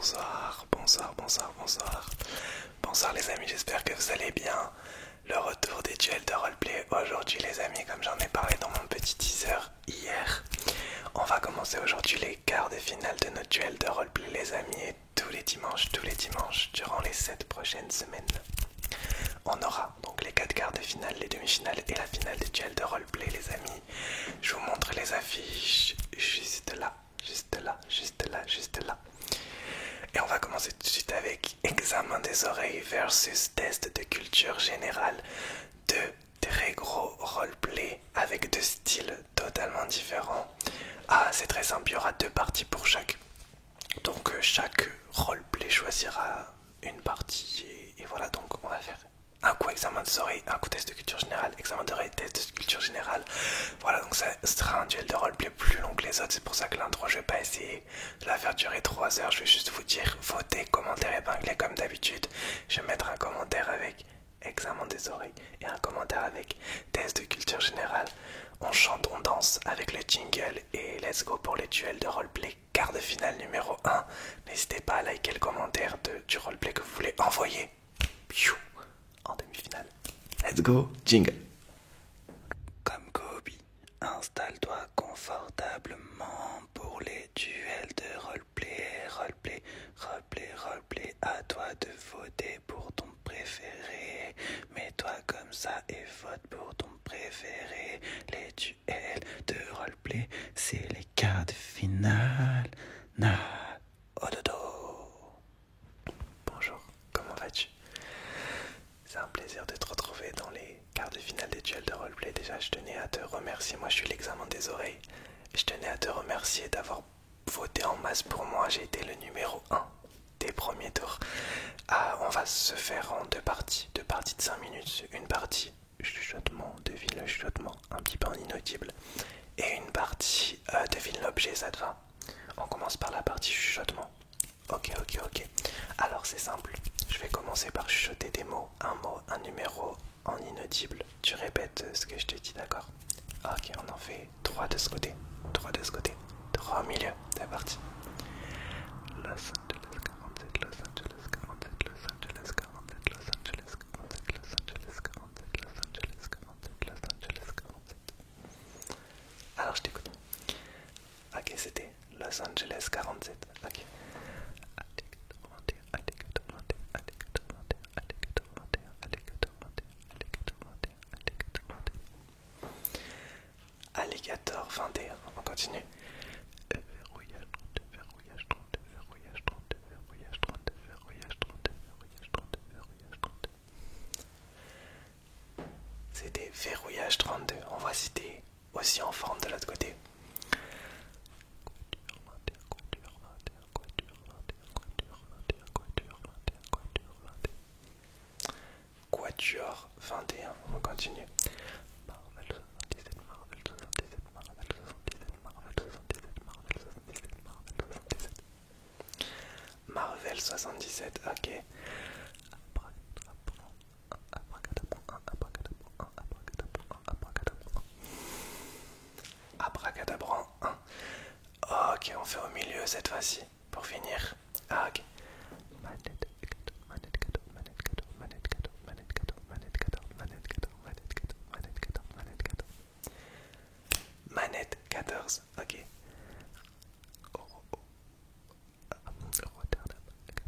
Bonsoir, bonsoir, bonsoir, bonsoir. Bonsoir les amis, j'espère que vous allez bien. Le retour des duels de roleplay aujourd'hui les amis, comme j'en ai parlé dans mon petit teaser hier. On va commencer aujourd'hui les quarts de finale de notre duel de roleplay les amis. Et tous les dimanches, durant les 7 prochaines semaines, on aura donc les 4 quarts de finale, les demi-finales et la finale des duels de roleplay les amis. Je vous montre les affiches juste là, juste là, juste là, juste là. Et on va commencer tout de suite avec examen des oreilles versus test de culture générale. Deux très gros roleplay avec deux styles totalement différents. Ah, c'est très simple, il y aura 2 parties pour chaque. Donc chaque roleplay choisira une partie et voilà, donc on va faire un coup examen des oreilles, un coup test de culture générale, examen d'oreilles, test de culture générale. Voilà, donc ça sera un duel de roleplay plus long que les autres. C'est pour ça que l'intro, je vais pas essayer de la faire durer 3 heures. Je vais juste vous dire, votez, commentaire épinglé comme d'habitude. Je vais mettre un commentaire avec examen des oreilles et un commentaire avec test de culture générale. On chante, on danse avec le jingle et let's go pour les duels de roleplay quart de finale numéro 1. N'hésitez pas à liker le commentaire du roleplay que vous voulez envoyer. Piou, en demi-finale. Let's go, jingle. Comme Kobe, installe-toi confortablement pour les duels de roleplay, roleplay, roleplay, roleplay. À toi de voter pour ton préféré. Mets-toi comme ça et vote pour ton préféré. Les duels de roleplay, c'est les quarts de finale. Na, ododo. Bonjour, comment vas-tu? C'est un plaisir de te retrouver dans les quarts de finale des duels de roleplay. Déjà, je tenais à te remercier. Moi, je suis l'examen des oreilles. Je tenais à te remercier d'avoir voté en masse pour moi. J'ai été le numéro 1 des premiers tours. On va se faire en 2 parties. 2 parties de 5 minutes. Une partie chuchotement, devine le chuchotement, un petit peu en inaudible. Et une partie devine l'objet, ça te va? On commence par la partie chuchotement. Ok. Alors c'est simple. Je vais commencer par chuchoter des mots. Un mot, un numéro en inaudible. Tu répètes ce que je te dis, d'accord? Ok, on en fait 3 de ce côté. 3 de ce côté. 3 au milieu. C'est parti. Los Angeles 47, Los Angeles 47, Los Angeles 47, Los Angeles 47, Los Angeles 47, Los Angeles 47, Los Angeles 47. Alors je t'écoute. Ok, c'était Los Angeles 47. Ok. Alligator 21, on continue. Verrouillage 32, verrouillage 32, verrouillage 32, verrouillage 32, verrouillage 32, verrouillage 32, verrouillage 32. C'était verrouillage 32, on va citer aussi en forme de l'autre côté. Quatuor 21, on continue. Marvel 77, Marvel 77, Marvel 77, Marvel 77, Marvel 77, Marvel 77. Marvel 77, ok. Abracadabran 1. Ok, on fait au milieu cette fois-ci pour finir. Ah, ok. Manette cadeau, manette cadeau, manette cadeau, manette cadeau, manette cadeau, manette cadeau, manette cadeau, manette cadeau, manette cadeau, manette cadeau. Manette 14, ok. Rotterdam 80,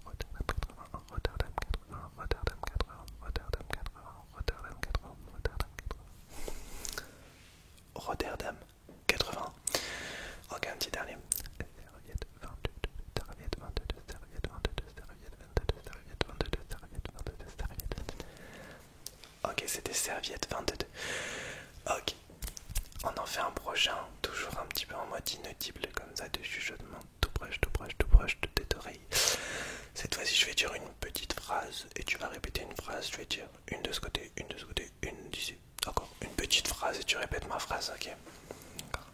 Rotterdam 80, Rotterdam 80, Rotterdam 80, Rotterdam 80, Rotterdam 80, Rotterdam 80. Rotterdam 80. Ok, un petit dernier. Serviette 22, serviette 22, serviette 22, serviette 22, serviette 22, serviette 22, serviette 22. Ok, c'était serviette 22. Ok. On en fait un prochain, toujours un petit peu en mode inaudible, comme ça, de chuchotement, tout proche, tout proche, tout proche de tes oreilles. Cette fois-ci, je vais dire une petite phrase et tu vas répéter une phrase. Je vais dire une de ce côté, une de ce côté, une d'ici. Encore une petite phrase et tu répètes ma phrase, ok? D'accord.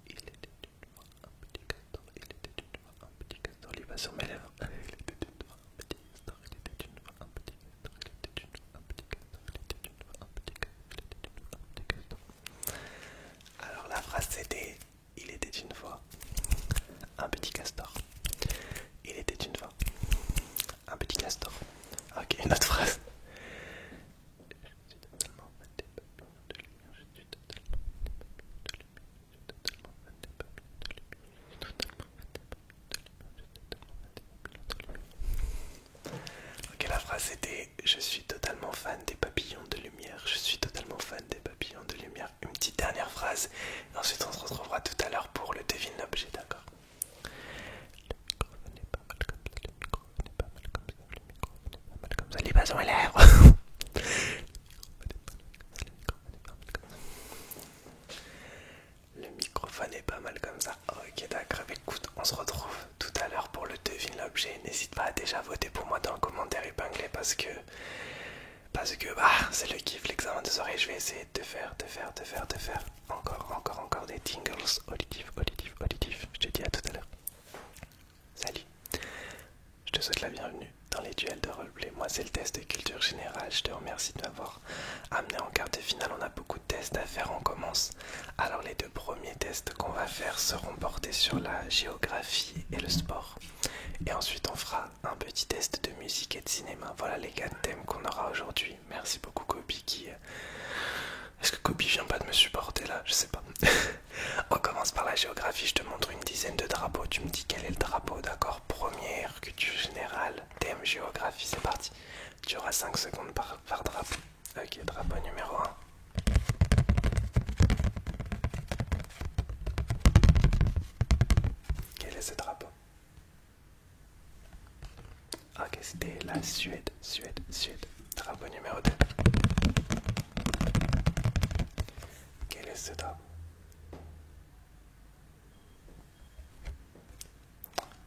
Il était une fois un petit castor, il était une fois un petit castor, il va sur mes lèvres. Il était une fois un petit castor, il était une fois un petit castor, il était une fois un petit castor, il était une fois un petit castor, il était une fois un petit castor. Alors la phrase c'était il était une fois un petit castor. Castor. Ok, une autre phrase. Ok, la phrase c'était je suis totalement fan des papillons de lumière. Je suis totalement fan des papillons de lumière. Une petite dernière phrase. Et ensuite on se retrouvera tout à l'heure pour le devine l'objet, d'accord? Le microphone est pas mal comme ça. Le microphone est pas mal comme ça. Le microphone est pas mal comme ça. Les bas sur les lèvres. Le microphone est pas mal comme ça. Ok, d'accord. Écoute, on se retrouve tout à l'heure pour le devine l'objet. N'hésite pas à déjà voter pour moi dans le commentaire épinglé parce que bah c'est le kiff, l'examen des oreilles. Je vais essayer de te faire encore des tingles auditifs. Je te dis à tout à l'heure. Salut. Je te souhaite la bienvenue dans les duels de roleplay. Moi c'est le test de culture générale. Je te remercie de m'avoir amené en quart de finale. On a beaucoup de tests à faire, on commence. Alors les deux premiers tests qu'on va faire seront portés sur la géographie et le sport. Et ensuite on fera un petit test de musique et de cinéma. Voilà les 4 thèmes qu'on aura aujourd'hui. Merci beaucoup Kobi qui... Est-ce que Kobi vient pas de me supporter là? Je sais pas. On commence par la géographie, je te montre une dizaine de drapeaux. Tu me dis quel est le drapeau, d'accord? Première, culture générale, thème géographie, c'est parti. Tu auras 5 secondes par drapeau. Ok, drapeau numéro 1. Quel est ce drapeau? Ok, c'était la Suède. Drapeau numéro 2. Quel est ce drapeau?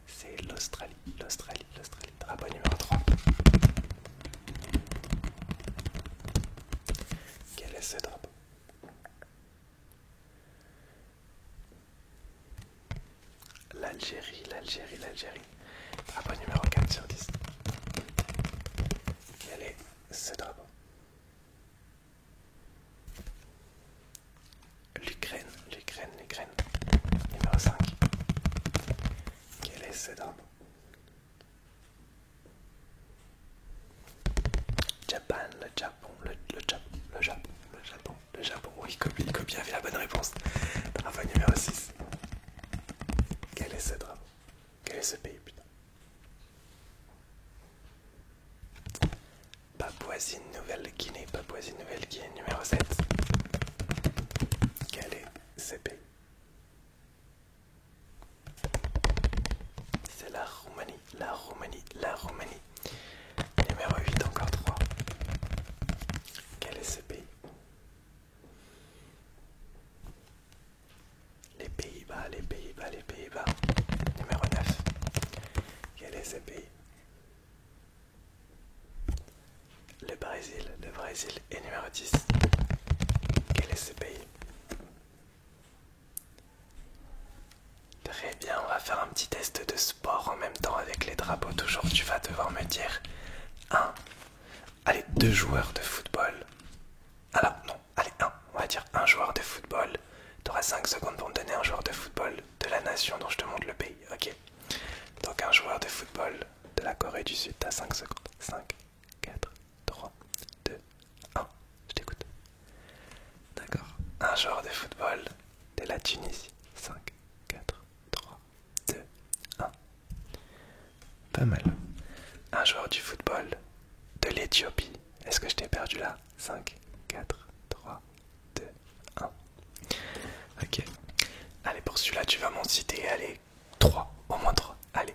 C'est l'Australie. Drapeau numéro 3. Quel est ce drapeau? L'Algérie. Drapeau numéro 4 sur 10. Quel est ce drapeau? L'Ukraine. Numéro 5. Quel est ce drapeau? Le Japon. Oui, Kobi avait la bonne réponse. Drapeau numéro 6. Quel est ce drapeau? Quel est ce pays, putain? Papouasie-Nouvelle-Guinée, numéro 7. Quel est ce pays? C'est la Roumanie. Numéro 8, encore 3. Quel est ce pays? Les Pays-Bas. Numéro 9. Quel est ce pays? Le Brésil. Et numéro 10. Quel est ce pays? Très bien, on va faire un petit test de sport en même temps avec les drapeaux. Toujours, tu vas devoir me dire deux joueurs de football. Alors, non, allez, on va dire un joueur de football. Tu auras 5 secondes pour me donner un joueur de football de la nation dont je te montre le pays, ok? Donc un joueur de football de la Corée du Sud, t'as 5 secondes. 5, 4, 3, 2, 1. Je t'écoute. D'accord. Un joueur de football de la Tunisie. 5, 4, 3, 2, 1. Pas mal. Un joueur du football de l'Éthiopie. Est-ce que je t'ai perdu là? 5, 4, 3, 2, 1. Ok. Allez, pour celui-là, tu vas m'en citer. Allez, 3, au moins 3. Allez,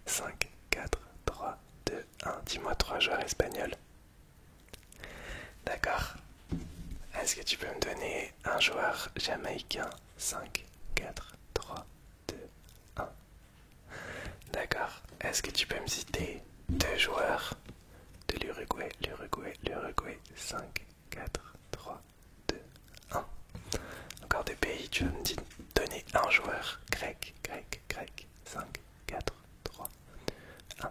5, 4, 3, 2, 1. Dis-moi 3 joueurs espagnols. D'accord. Est-ce que tu peux me donner un joueur jamaïcain? 5, 4, 3, 2, 1. D'accord. Est-ce que tu peux me citer 2 joueurs de l'Uruguay? 5, 4, 3, 2, 1. Encore des pays, tu vas me donner un joueur. Grec. 5, 4, 3, 2, 1.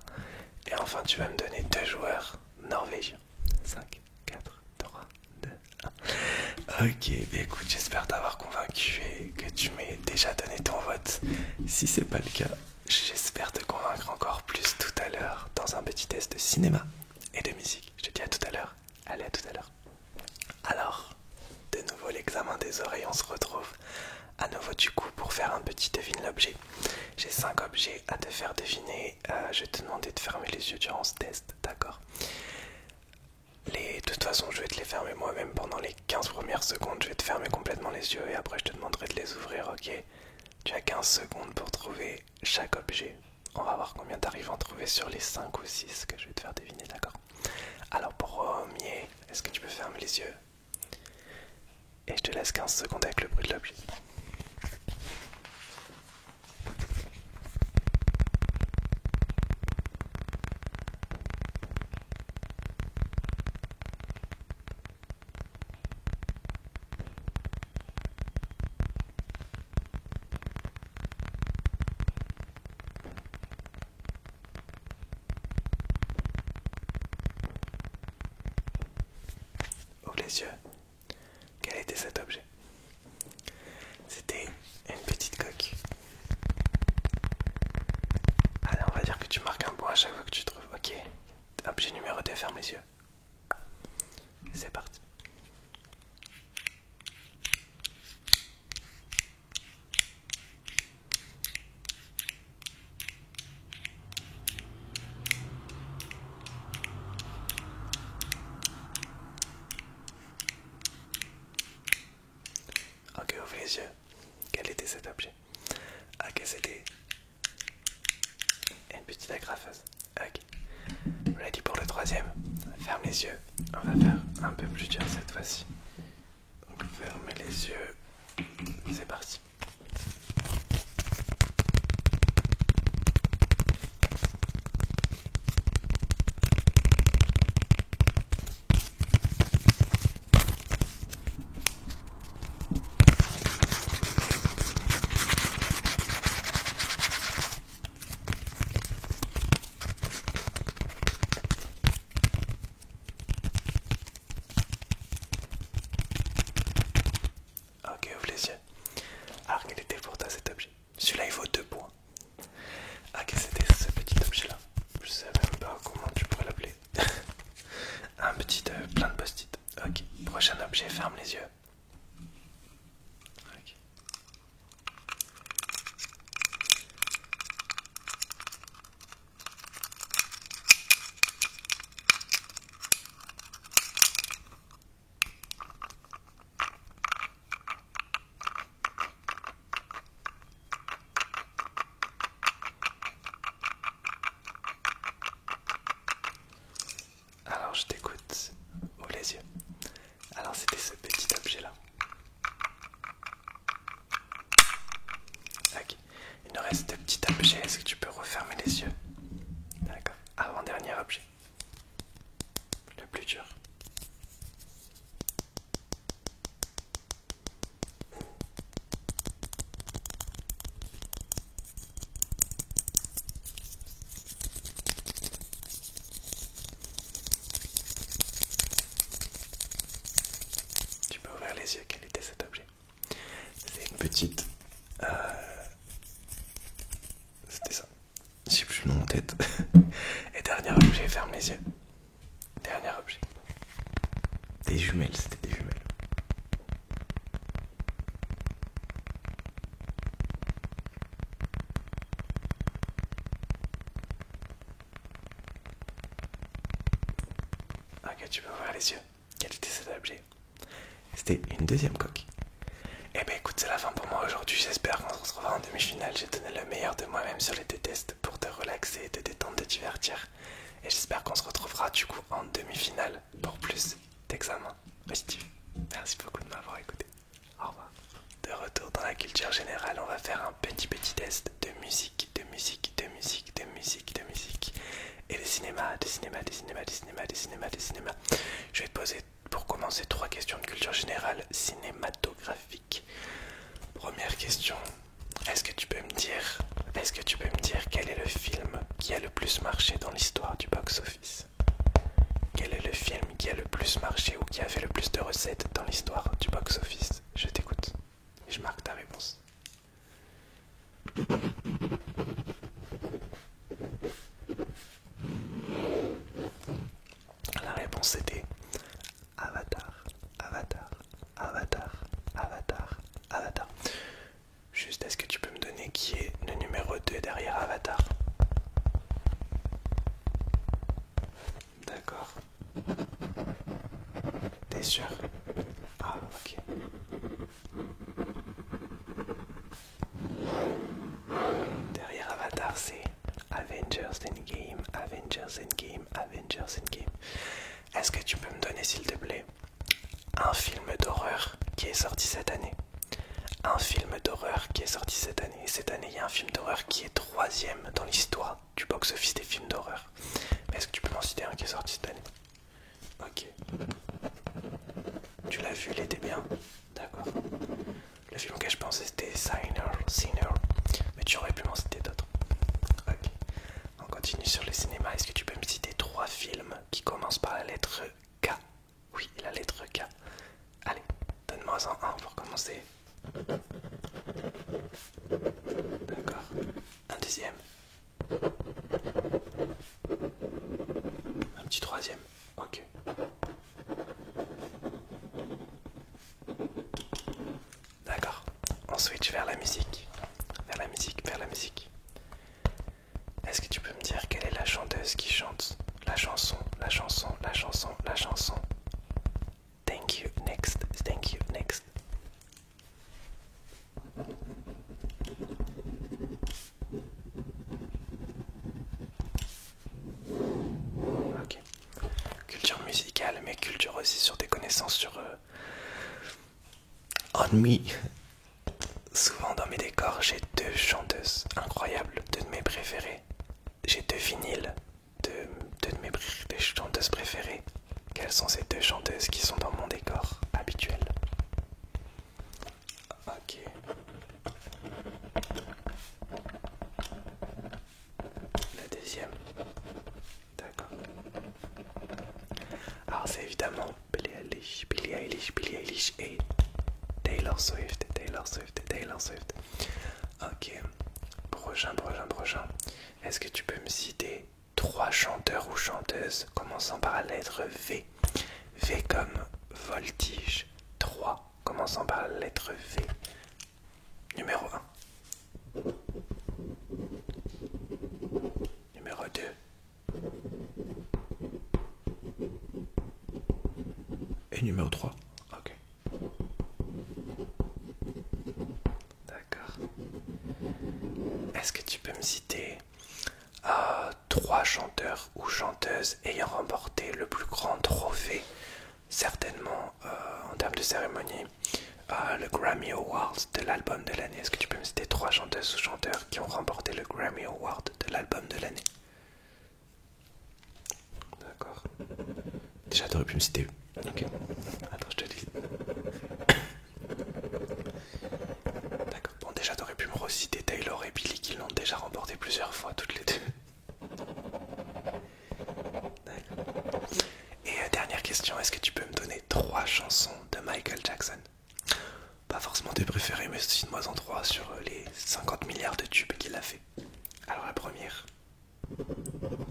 Et enfin, tu vas me donner 2 joueurs norvégiens. 5, 4, 3, 2, 1. Ok, bah écoute, j'espère t'avoir convaincu et que tu m'aies déjà donné ton vote. Si c'est pas le cas, j'espère te convaincre encore plus tout à l'heure dans dans un petit test de cinéma et de musique. Je te dis à tout à l'heure. Allez, à tout à l'heure. Alors, de nouveau l'examen des oreilles, on se retrouve à nouveau du coup pour faire un petit devine l'objet. J'ai 5 objets à te faire deviner. Je vais te demander de fermer les yeux durant ce test, d'accord? De toute façon, je vais te les fermer moi-même pendant les 15 premières secondes. Je vais te fermer complètement les yeux et après je te demanderai de les ouvrir, ok? Tu as 15 secondes pour trouver chaque objet. On va voir combien tu arrives à en trouver sur les 5 ou 6 que je vais te faire deviner, d'accord? Alors premier, est-ce que tu peux fermer les yeux? Et je te laisse 15 secondes avec le bruit de l'objet. Ouvre les yeux. Quel était cet objet? C'était une petite coque. Allez, on va dire que tu marques un point à chaque fois que tu trouves. Ok. Objet numéro 2, ferme les yeux. C'est parti. Ok, ouvre les yeux. Quel était cet objet? Ok, c'était une petite agrafeuse. Ok. Ready pour le troisième. Ferme les yeux. On va faire un peu plus dur cette fois-ci. Donc fermez les yeux. C'est parti. Ok, ouvre les yeux. Alors, quel était pour toi cet objet? Celui-là, il vaut 2 points. Ok, c'était ce petit objet-là. Je sais même pas comment tu pourrais l'appeler. Un petit plein de post-it. Ok, prochain objet, ferme les yeux. Ok. Alors, je t'écoute. Ouvre les yeux. Alors, c'était ce petit objet-là. Ok. Il nous reste 2 petits objets. Est-ce que tu peux refermer les yeux? D'accord. Avant-dernier objet. Le plus dur. Tu peux ouvrir les yeux. Quel était cet objet? C'est une petite... C'était ça. J'ai plus le nom en tête. Et dernier objet, ferme les yeux. Dernier objet. Des jumelles, c'était des jumelles. Ok, tu peux ouvrir les yeux. Quel était cet objet? C'était une deuxième coque. Eh ben écoute, c'est la fin pour moi aujourd'hui. J'espère qu'on se retrouvera en demi-finale. J'ai donné le meilleur de moi-même sur les 2 tests pour te relaxer, te détendre, te divertir. Et j'espère qu'on se retrouvera du coup en demi-finale pour plus d'examens positifs. Merci beaucoup de m'avoir écouté. Au revoir. De retour dans la culture générale, on va faire un petit test de musique, de musique, de musique, de musique, de musique. Et de cinéma, de cinéma, de cinéma, de cinéma, de cinéma, de cinéma. Je vais te poser pour commencer 3 questions de culture générale cinématographique. Première question, est-ce que tu peux me dire quel est le film qui a le plus marché dans l'histoire du box-office? Quel est le film qui a le plus marché ou qui a fait le plus de recettes dans l'histoire du box-office? Je t'écoute et je marque ta réponse. 2 derrière Avatar. D'accord. T'es sûr? Ah, ok. Derrière Avatar, c'est Avengers Endgame, Avengers Endgame, Avengers Endgame. Est-ce que tu peux me donner, s'il te plaît, un film d'horreur qui est sorti cette année? Un film d'horreur qui est sorti cette année. Et cette année, il y a un film d'horreur qui est 3e dans l'histoire du box-office des films d'horreur. Mais est-ce que tu peux m'en citer un qui est sorti cette année? Ok. Tu l'as vu, il était bien. D'accord. Le film que je pensais c'était Sinner. Mais tu aurais pu m'en citer d'autres. Ok. On continue sur le cinéma. Est-ce que tu peux me citer 3 films qui commencent par la lettre K? Oui, la lettre K. Allez, donne-moi un pour commencer. D'accord. Un deuxième. Un petit troisième. Ok. D'accord. On switch vers la musique. Vers la musique, vers la musique. Est-ce que tu peux me dire quelle est la chanteuse qui chante la chanson, la chanson, la chanson, la chanson? Thank you, next, thank you, next. Ok. Culture musicale, mais culture aussi sur des connaissances sur On Me. Souvent dans mes décors, j'ai 2 chanteuses incroyables, 2 de mes préférées. J'ai 2 vinyles, 2 de mes chanteuses préférées. Quelles sont ces 2 chanteuses qui sont dans mon décor habituel? Ok. La deuxième. D'accord. Alors c'est évidemment Billie Eilish et Taylor Swift. Ok. Prochain. Est-ce que tu peux me citer 3 chanteurs ou chanteuses commençant par la lettre V? V comme voltige. 3 commençant par la lettre V. Numéro 1. Numéro 2. Et numéro 3. Ok. D'accord. Est-ce que tu peux me citer 3 chanteurs ou chanteuses ayant remporté le plus grand trophée, certainement en termes de cérémonie, le Grammy Award de l'album de l'année? Est-ce que tu peux me citer 3 chanteuses ou chanteurs qui ont remporté le Grammy Award de l'album de l'année? D'accord. Déjà, t'aurais pu me citer. Ok. Attends, je te dis. D'accord. Bon, déjà, t'aurais pu me reciter Taylor et Billie qui l'ont déjà remporté plusieurs fois, toutes les 2. D'accord. Et dernière question, est-ce que tu peux me donner 3 chansons de Michael Jackson? Pas forcément tes préférés, mais cite-moi en 3 sur les 50 milliards de tubes qu'il a fait. Alors la première.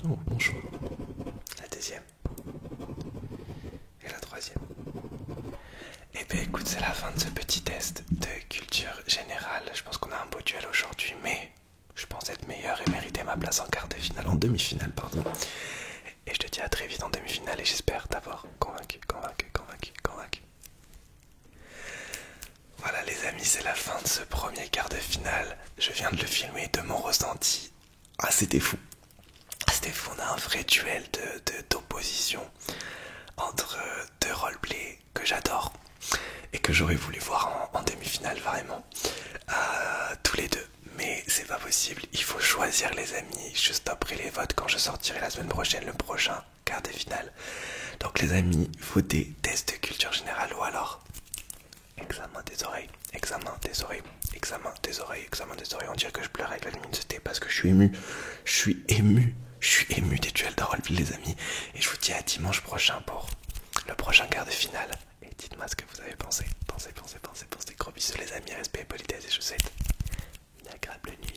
Oh, bon choix. La deuxième. Et la troisième. Et ben écoute, c'est la fin de ce petit test de culture générale. Je pense qu'on a un beau duel aujourd'hui, mais je pense être meilleur et mériter ma place en quart de finale, en demi-finale, pardon. Et je te dis à très vite en demi-finale et j'espère t'avoir convaincu. Voilà les amis, c'est la fin de ce premier quart de finale. Je viens de le filmer, de mon ressenti. Ah, c'était fou. On a un vrai duel d'opposition entre 2 roleplays que j'adore et que j'aurais voulu voir en demi-finale vraiment. Tous les 2. Mais c'est pas possible, il faut choisir les amis. Je stopperai les votes quand je sortirai la semaine prochaine le prochain quart de finale. Donc les amis, votez test de culture générale ou alors examen des oreilles. On dirait que je pleure avec la luminosité parce que je suis ému. Je suis ému des duels de roleplay les amis. Et je vous dis à dimanche prochain pour le prochain quart de finale. Et dites-moi ce que vous avez pensé. Pensez. Gros bisous les amis, respect et politesse et je vous souhaite une agréable nuit.